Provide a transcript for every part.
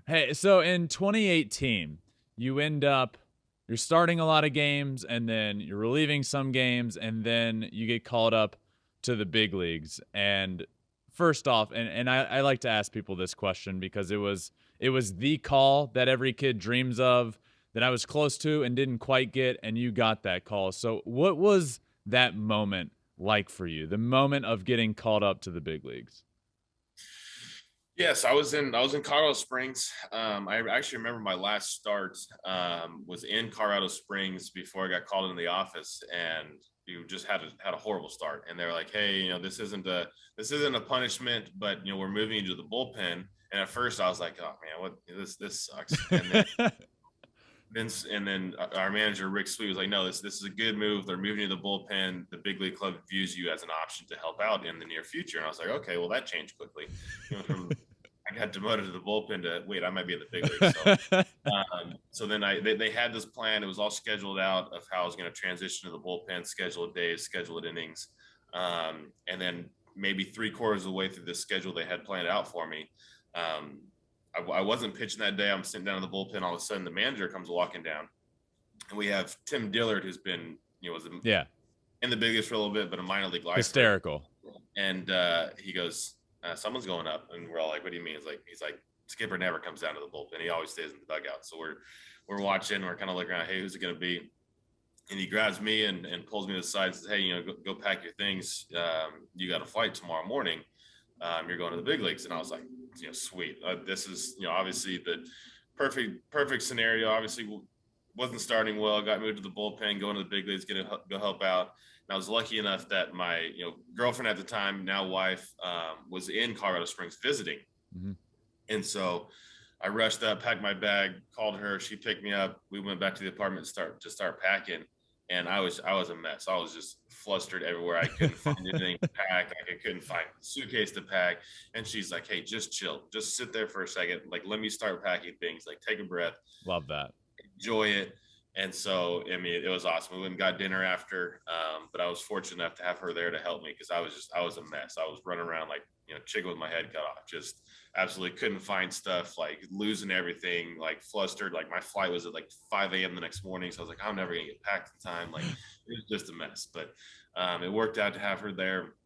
Hey, so in 2018, you end up you're starting a lot of games and then you're relieving some games and then you get called up to the big leagues. And first off, and I like to ask people this question because it was the call that every kid dreams of that I was close to and didn't quite get, and you got that call. So what was that moment like for you? The moment of getting called up to the big leagues? Yes, I was in Colorado Springs. I actually remember my last start was in Colorado Springs before I got called into the office, and you just had a horrible start. And they're like, "Hey, this isn't a punishment, but we're moving you to the bullpen." And at first, I was like, "Oh man, what this sucks." And then our manager Rick Sweet was like, "No, this is a good move. They're moving you to the bullpen. The big league club views you as an option to help out in the near future." And I was like, "Okay, well that changed quickly." From I got demoted to the bullpen to wait, I might be in the big league. So then they had this plan. It was all scheduled out of how I was going to transition to the bullpen, scheduled days, scheduled innings, and then maybe three-quarters of the way through the schedule they had planned out for me. Um, I wasn't pitching that day. I'm sitting down in the bullpen. All of a sudden, the manager comes walking down, and we have Tim Dillard, who's been was Yeah, in the big leagues for a little bit, but a minor league lifer. hysterical. And he goes, "Someone's going up," and we're all like, "What do you mean?" He's like, "Skipper never comes down to the bullpen. He always stays in the dugout." So we're watching. We're kind of looking around. Hey, who's it going to be? And he grabs me and pulls me to the side and says, "Hey, go pack your things. You got a flight tomorrow morning. You're going to the big leagues." And I was like, sweet. This is obviously the perfect scenario. Obviously, wasn't starting well. Got moved to the bullpen, going to the big leagues, going to go help out. And I was lucky enough that my girlfriend at the time, now wife, was in Colorado Springs visiting, Mhm. and so I rushed up, packed my bag, called her. She picked me up. We went back to the apartment to start packing, and I was a mess. I was just flustered everywhere. I couldn't find anything to pack. Like I couldn't find a suitcase to pack. And she's like, "Hey, just chill. Just sit there for a second. Like, let me start packing things. Like, take a breath, Love that. enjoy it." And so, I mean, it was awesome. We went and got dinner after, but I was fortunate enough to have her there to help me because I was a mess. I was running around like chicken with my head cut off. Just absolutely couldn't find stuff, like losing everything, like flustered. Like my flight was at like 5 a.m. the next morning, so I was like, I'm never gonna get packed in time. Like it was just a mess, but it worked out to have her there.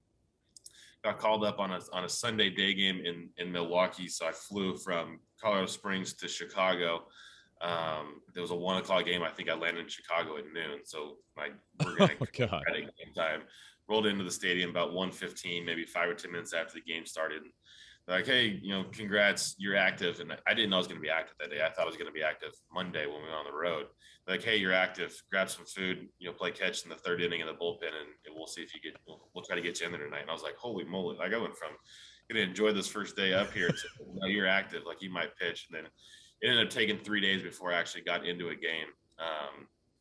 Got called up on a Sunday day game in Milwaukee, so I flew from Colorado Springs to Chicago. There was a 1 o'clock game. I think I landed in Chicago at noon. So we're gonna Oh God. at game time. Rolled into the stadium about 1:15, maybe 5 or 10 minutes after the game started. They're like, "Hey, congrats, you're active." And I didn't know I was gonna be active that day. I thought I was gonna be active Monday when we went on the road. They're like, "Hey, you're active. Grab some food. Play catch in the third inning of the bullpen, and we'll see if you get. We'll try to get you in there tonight." And I was like, "Holy moly!" Like I went from gonna enjoy this first day up here to you're active, like you might pitch, and then it ended up taking 3 days before I actually got into a game.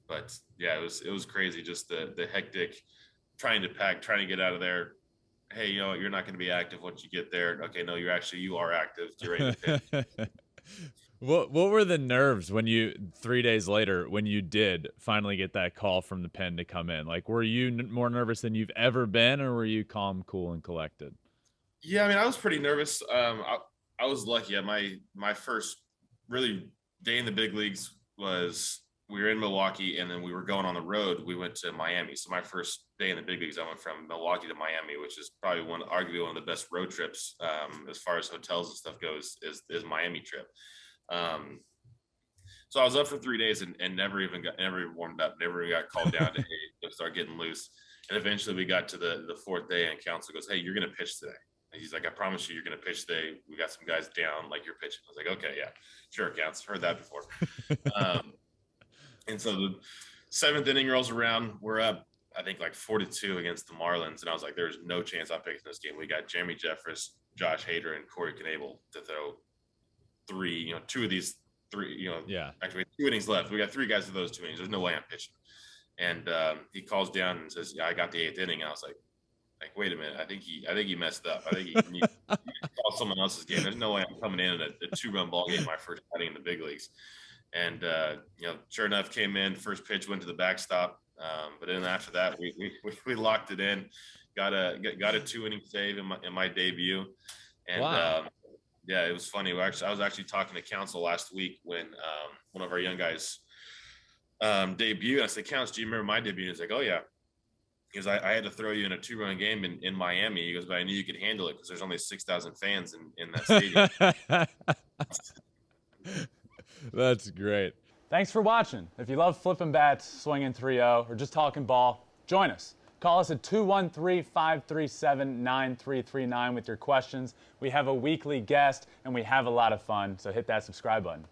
But yeah, it was crazy. Just the hectic trying to pack, trying to get out of there. Hey, you're not going to be active once you get there. Okay, no, you are active. Get ready to pitch. What were the nerves when you 3 days later when you did finally get that call from the pen to come in? Like, were you more nervous than you've ever been, or were you calm, cool, and collected? Yeah, I mean, I was pretty nervous. I was lucky. My first really day in the big leagues was we were in Milwaukee, and then we were going on the road. We went to Miami. So my first day in the big leagues, I went from Milwaukee to Miami, which is probably arguably one of the best road trips as far as hotels and stuff goes. Is Miami trip. Um, so I was up for 3 days and never even warmed up, never even got called down to hey, start getting loose. And eventually we got to the fourth day, and counsel goes, "Hey, you're gonna pitch today." And he's like, "I promise you, you're gonna pitch today. We got some guys down, like you're pitching." I was like, "Okay, yeah, sure, counts. Heard that before." Um, and so the seventh inning rolls around. We're up, I think, like 4-2 against the Marlins, and I was like, "There's no chance I'm picking this game." We got Jeremy Jeffress, Josh Hader, and Corey Knable to throw three. Two of these three. Yeah. Actually, 2 innings left. We got three guys of those 2 innings. There's no way I'm pitching. And he calls down and says, "Yeah, I got the eighth inning." And I was like, wait a minute. I think he messed up. I think he needs to call someone else's game. There's no way I'm coming in a 2-run ball game my first outing in the big leagues. And sure enough, came in. First pitch went to the backstop. But then after that, we locked it in. Got a 2-inning save in my debut. And Wow. Yeah, it was funny. I was actually talking to counsel last week when one of our young guys debuted. I said, "Counts, do you remember my debut?" He's like, "Oh yeah." He goes, I had to throw you in a 2-run game in Miami. He goes, but I knew you could handle it because there's only 6,000 fans in that stadium. That's great. Thanks for watching. If you love flipping bats, swinging 3-0, or just talking ball, join us. Call us at 213-537-9339 with your questions. We have a weekly guest, and we have a lot of fun, so hit that subscribe button.